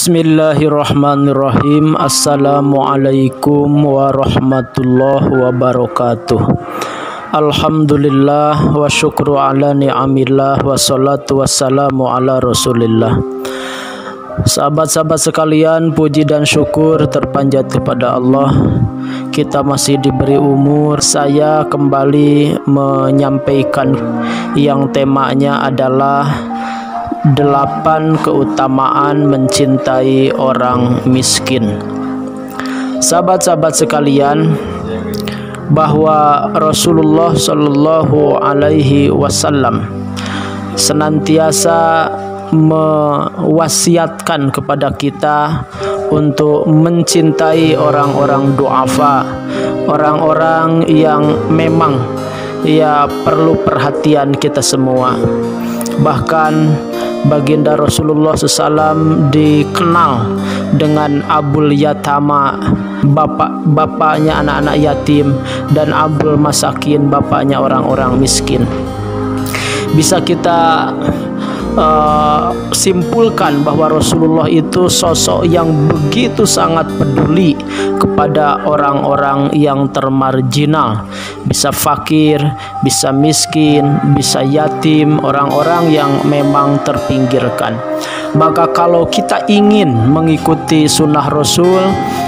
Bismillahirrahmanirrahim. Assalamualaikum warahmatullahi wabarakatuh. Alhamdulillah wa syukru ala ni'amillah wa salatu wassalamu ala rasulillah. Sahabat-sahabat sekalian, puji dan syukur terpanjat kepada Allah. Kita masih diberi umur. Saya kembali menyampaikan yang temanya adalah 8 keutamaan mencintai orang miskin. Sahabat-sahabat sekalian, bahwa Rasulullah Shallallahu Alaihi Wasallam senantiasa mewasiatkan kepada kita untuk mencintai orang-orang du'afa, orang-orang yang memang perlu perhatian kita semua. Bahkan baginda Rasulullah SAW dikenal dengan Abul Yatama, bapaknya anak-anak yatim, dan Abul Masakin, bapaknya orang-orang miskin. Bisa kita simpulkan bahwa Rasulullah itu sosok yang begitu sangat peduli kepada orang-orang yang termarginal, bisa fakir, bisa miskin, bisa yatim, orang-orang yang memang terpinggirkan. Maka kalau kita ingin mengikuti sunnah Rasul,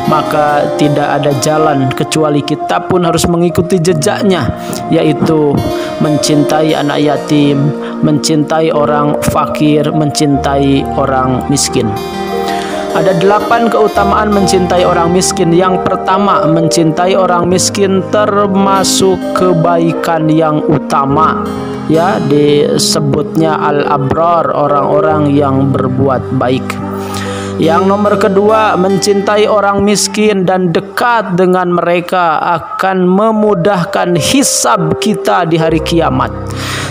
maka tidak ada jalan kecuali kita pun harus mengikuti jejaknya, yaitu mencintai anak yatim, mencintai orang fakir, mencintai orang miskin. Ada 8 keutamaan mencintai orang miskin. Yang pertama, mencintai orang miskin termasuk kebaikan yang utama. Ya, disebutnya al-abrar, orang-orang yang berbuat baik. Yang nomor kedua, mencintai orang miskin dan dekat dengan mereka akan memudahkan hisab kita di hari kiamat.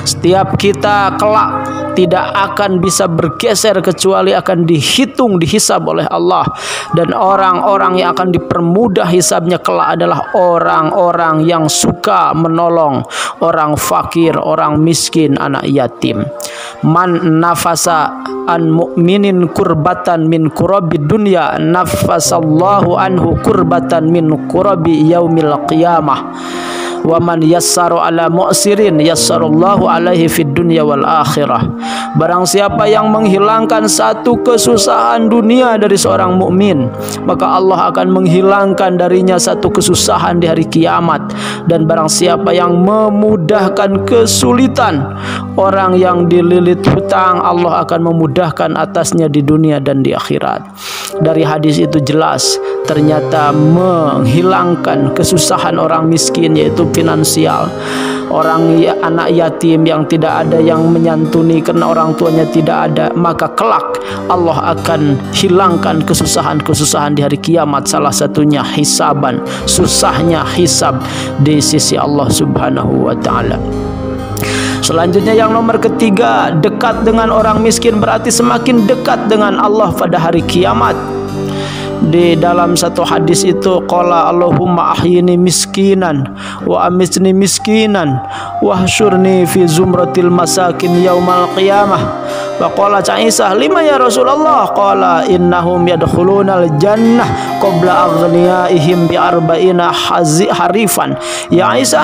Setiap kita kelak tidak akan bisa bergeser kecuali akan dihitung, dihisab oleh Allah. Dan orang-orang yang akan dipermudah hisabnya kelak adalah orang-orang yang suka menolong orang fakir, orang miskin, anak yatim. Man nafasa an mu'minin kurbatan min kurabi dunya, nafasallahu anhu kurbatan min kurabi yaumil qiyamah. Wa man yassaru ala mu'sirin yassarullahu alaihi fid dunya wal akhirah. Barang siapa yang menghilangkan satu kesusahan dunia dari seorang mukmin, maka Allah akan menghilangkan darinya satu kesusahan di hari kiamat. Dan barang siapa yang memudahkan kesulitan orang yang dililit hutang, Allah akan memudahkan atasnya di dunia dan di akhirat. Dari hadis itu jelas, ternyata menghilangkan kesusahan orang miskin, yaitu finansial, orang anak yatim yang tidak ada yang menyantuni karena orang tuanya tidak ada, maka kelak Allah akan hilangkan kesusahan-kesusahan di hari kiamat. Salah satunya hisaban, susahnya hisab di sisi Allah Subhanahu wa ta'ala. Selanjutnya yang nomor ketiga, dekat dengan orang miskin berarti semakin dekat dengan Allah pada hari kiamat. Di dalam satu hadis itu, qala Allahumma ahyini miskinan wa amitni miskinan wahsyurni fi zumratil masakin yaumal qiyamah. Wa qala Isa, lima ya Rasulullah? Qala innahum yadkhulunal jannah qabla aghniyaihim bi arba'ina harifan. Ya Isa,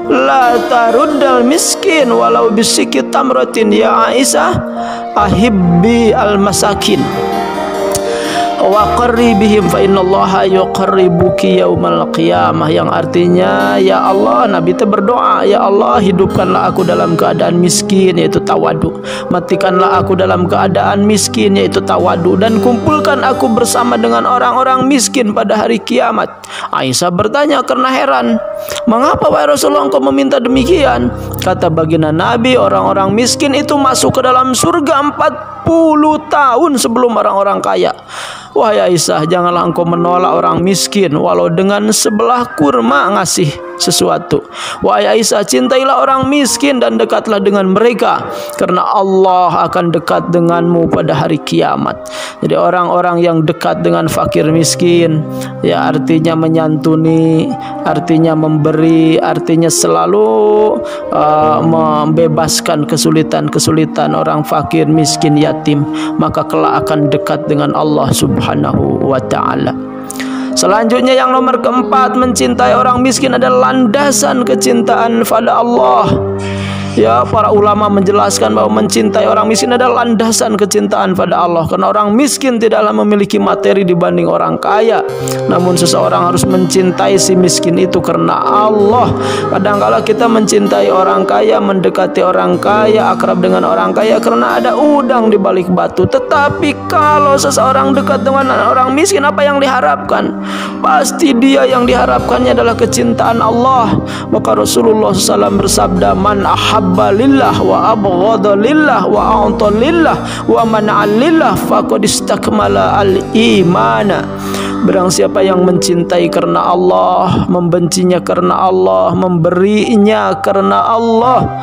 la taruddal miskin walau bisikit tamratin. Ya Isa, ahibbi al masakin wa qarribihim fa innallaha yuqarribuki yaumal qiyamah. Yang artinya, ya Allah, Nabi itu berdoa, ya Allah, hidupkanlah aku dalam keadaan miskin, yaitu tawadu. Matikanlah aku dalam keadaan miskin, yaitu tawadu, dan kumpulkan aku bersama dengan orang-orang miskin pada hari kiamat. Aisyah bertanya karena heran, mengapa wahai Rasulullah engkau meminta demikian? Kata baginda Nabi, orang-orang miskin itu masuk ke dalam surga 40 tahun sebelum orang-orang kaya. Wahai Aisyah, janganlah engkau menolak orang miskin walau dengan sebelah kurma ngasih. sesuatu. Wahai Aisyah, cintailah orang miskin dan dekatlah dengan mereka, karena Allah akan dekat denganmu pada hari kiamat. Jadi orang-orang yang dekat dengan fakir miskin, ya artinya menyantuni, artinya memberi, artinya selalu membebaskan kesulitan-kesulitan orang fakir, miskin, yatim, maka kelak akan dekat dengan Allah Subhanahu wa ta'ala. Selanjutnya yang nomor keempat, mencintai orang miskin adalah landasan kecintaan pada Allah. Ya, para ulama menjelaskan bahwa mencintai orang miskin adalah landasan kecintaan pada Allah, karena orang miskin tidaklah memiliki materi dibanding orang kaya. Namun seseorang harus mencintai si miskin itu karena Allah. Kadang-kala kita mencintai orang kaya, mendekati orang kaya, akrab dengan orang kaya karena ada udang di balik batu. Tetapi kalau seseorang dekat dengan orang miskin, apa yang diharapkan? Pasti dia yang diharapkannya adalah kecintaan Allah. Maka Rasulullah SAW bersabda, man ahabba lillah wa abghadha lillah wa a'ta lillah wa man'a lillah faqad istakmala al-imana. Barang siapa yang mencintai karena Allah, membencinya karena Allah, memberinya karena Allah,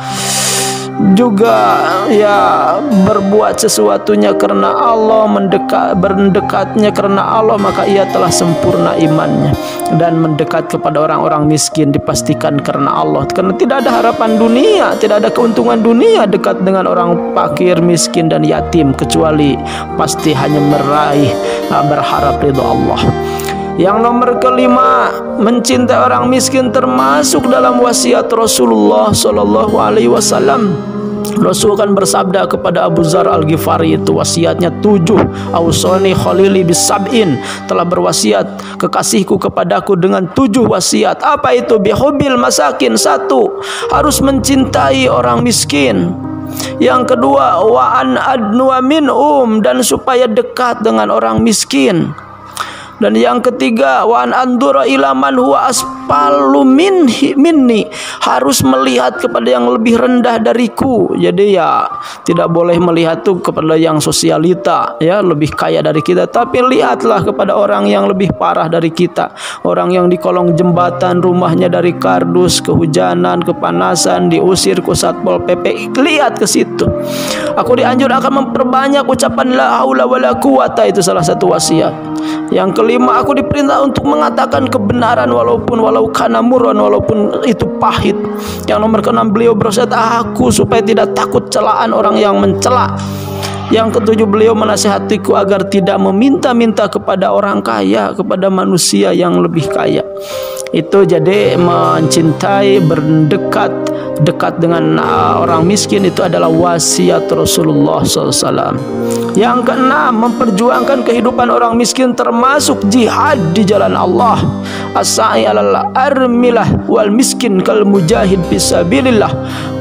juga ya berbuat sesuatunya karena Allah, berdekatnya karena Allah, maka ia telah sempurna imannya. Dan mendekat kepada orang-orang miskin dipastikan karena Allah, karena tidak ada harapan dunia, tidak ada keuntungan dunia dekat dengan orang fakir, miskin dan yatim, kecuali pasti hanya meraih berharap ridha Allah. Yang nomor kelima, mencintai orang miskin termasuk dalam wasiat Rasulullah Sallallahu Alaihi Wasallam. Rasul kan bersabda kepada Abu Dzar Al-Ghifari, itu wasiatnya 7. Ausani khalili bisab'in, telah berwasiat kekasihku kepadaku dengan 7 wasiat. Apa itu? Bihubil masakin. 1, harus mencintai orang miskin. Yang kedua, wa an adnuwa minhum, dan supaya dekat dengan orang miskin. Dan yang ketiga, wa an andura ila man huwa aspalu minni, harus melihat kepada yang lebih rendah dariku. Jadi ya tidak boleh melihat tuh kepada yang sosialita, ya lebih kaya dari kita, tapi lihatlah kepada orang yang lebih parah dari kita, orang yang di kolong jembatan, rumahnya dari kardus, kehujanan, kepanasan, diusir ke Satpol PP, lihat ke situ. Aku dianjur akan memperbanyak ucapan la haula wala quwata, itu salah satu wasiat. Yang kelima, aku diperintah untuk mengatakan kebenaran walau kana murran, walaupun itu pahit. Yang nomor keenam, beliau berwasiat aku supaya tidak takut celaan orang yang mencela. Yang ketujuh, beliau menasihatiku agar tidak meminta-minta kepada orang kaya, kepada manusia yang lebih kaya. Itu jadi mencintai, dekat dengan orang miskin, itu adalah wasiat Rasulullah SAW. Yang keenam, memperjuangkan kehidupan orang miskin termasuk jihad di jalan Allah. As-sa'i alal armilah wal miskin kal mujahid fisabilillah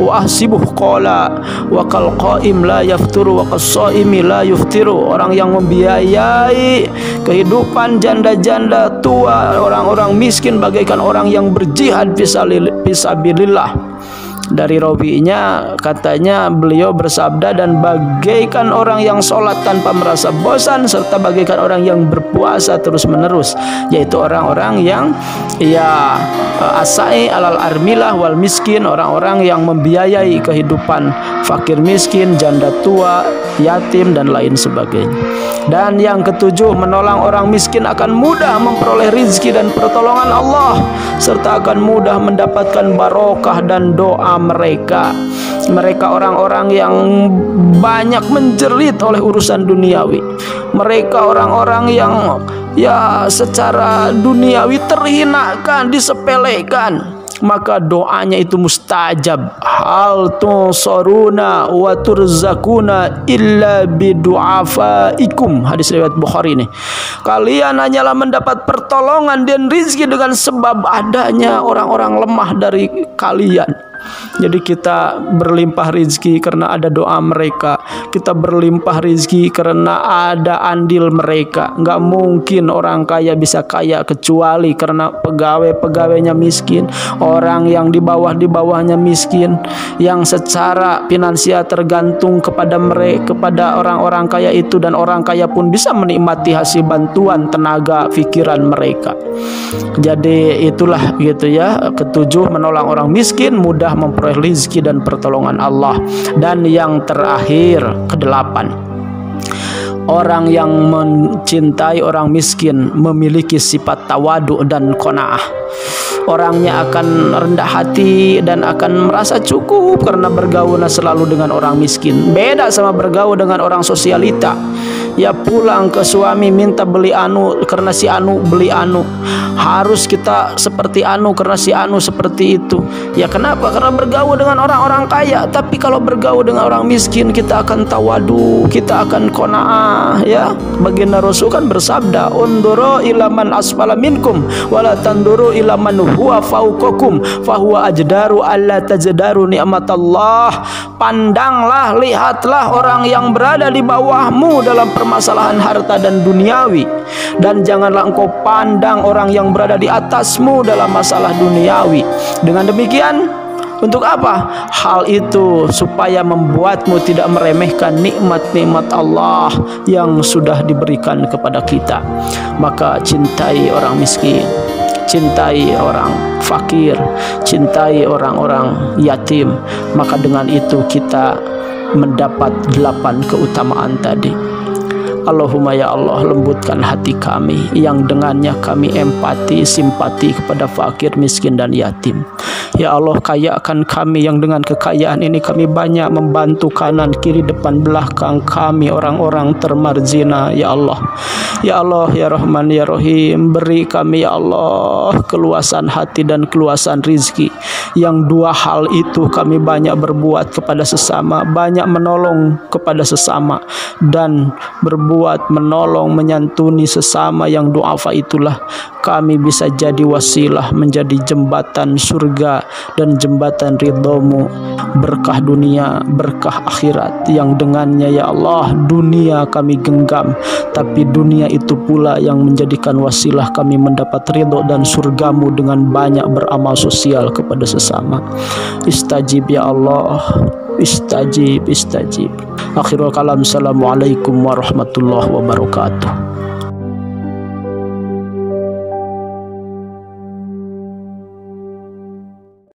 wa ahsibuh qala wa kal qaim la yafturu wa qas-shaimi la yuftiru. Orang yang membiayai kehidupan janda-janda tua, orang-orang miskin, bagaikan orang yang berjihad fisabilillah. Dari rawinya katanya beliau bersabda, dan bagaikan orang yang sholat tanpa merasa bosan, serta bagaikan orang yang berpuasa terus menerus, yaitu orang-orang yang ya asai alal armilah wal miskin, orang-orang yang membiayai kehidupan fakir miskin, janda tua, yatim dan lain sebagainya. Dan yang ketujuh, menolong orang miskin akan mudah memperoleh rizki dan pertolongan Allah, serta akan mudah mendapatkan barokah dan doa mereka. Mereka orang-orang yang banyak menjerit oleh urusan duniawi. Mereka orang-orang yang ya secara duniawi terhinakan, disepelekan, maka doanya itu mustajab. Hal tunsaruna wa turzakuna illa bidu'afaikum, hadis riwayat Bukhari ini. Kalian hanyalah mendapat pertolongan dan rizki dengan sebab adanya orang-orang lemah dari kalian. Jadi kita berlimpah rezeki karena ada doa mereka, kita berlimpah rezeki karena ada andil mereka. Nggak mungkin orang kaya bisa kaya kecuali karena pegawai-pegawainya miskin, orang yang di bawahnya miskin, yang secara finansial tergantung kepada mereka, kepada orang-orang kaya itu, dan orang kaya pun bisa menikmati hasil bantuan tenaga pikiran mereka. Jadi itulah gitu ya. Ketujuh, menolong orang miskin, mudah memperoleh rezeki dan pertolongan Allah. Dan yang terakhir, kedelapan, orang yang mencintai orang miskin memiliki sifat tawadu dan qanaah. Orangnya akan rendah hati dan akan merasa cukup karena bergaul selalu dengan orang miskin. Beda sama bergaul dengan orang sosialita. Ya pulang ke suami minta beli anu karena si anu beli anu, harus kita seperti anu karena si anu seperti itu. Ya kenapa? Karena bergaul dengan orang-orang kaya. Tapi kalau bergaul dengan orang miskin, kita akan tawadu, kita akan qanaah ya. Baginda Rasul kan bersabda, unduru ila man asfala minkum wala tanduru ila man huwa fauqakum fahuwa ajdaru alla tajdaru ni'matallah. Pandanglah, lihatlah orang yang berada di bawahmu dalam permasalahan harta dan duniawi, dan janganlah engkau pandang orang yang berada di atasmu dalam masalah duniawi. Dengan demikian, untuk apa? Hal itu supaya membuatmu tidak meremehkan nikmat-nikmat Allah yang sudah diberikan kepada kita. Maka cintai orang miskin, cintai orang fakir, cintai orang-orang yatim. Maka dengan itu kita mendapat 8 keutamaan tadi. Allahumma ya Allah, lembutkan hati kami yang dengannya kami empati, simpati kepada fakir, miskin dan yatim. Ya Allah, kayakan kami yang dengan kekayaan ini kami banyak membantu kanan, kiri, depan, belakang kami, orang-orang termarjina. Ya Allah, ya Allah, ya Rahman, ya Rahim, beri kami ya Allah keluasan hati dan keluasan rizki. Yang dua hal itu kami banyak berbuat kepada sesama, banyak menolong kepada sesama, dan berbuat menolong menyantuni sesama yang duafa. Itulah kami bisa jadi wasilah menjadi jembatan surga dan jembatan ridhomu, berkah dunia, berkah akhirat, yang dengannya ya Allah dunia kami genggam, tapi dunia itu pula yang menjadikan wasilah kami mendapat ridho dan surgamu dengan banyak beramal sosial kepada sesama. Istajib ya Allah, istajib, istajib. Akhirul kalam, assalamualaikum warahmatullahi wabarakatuh.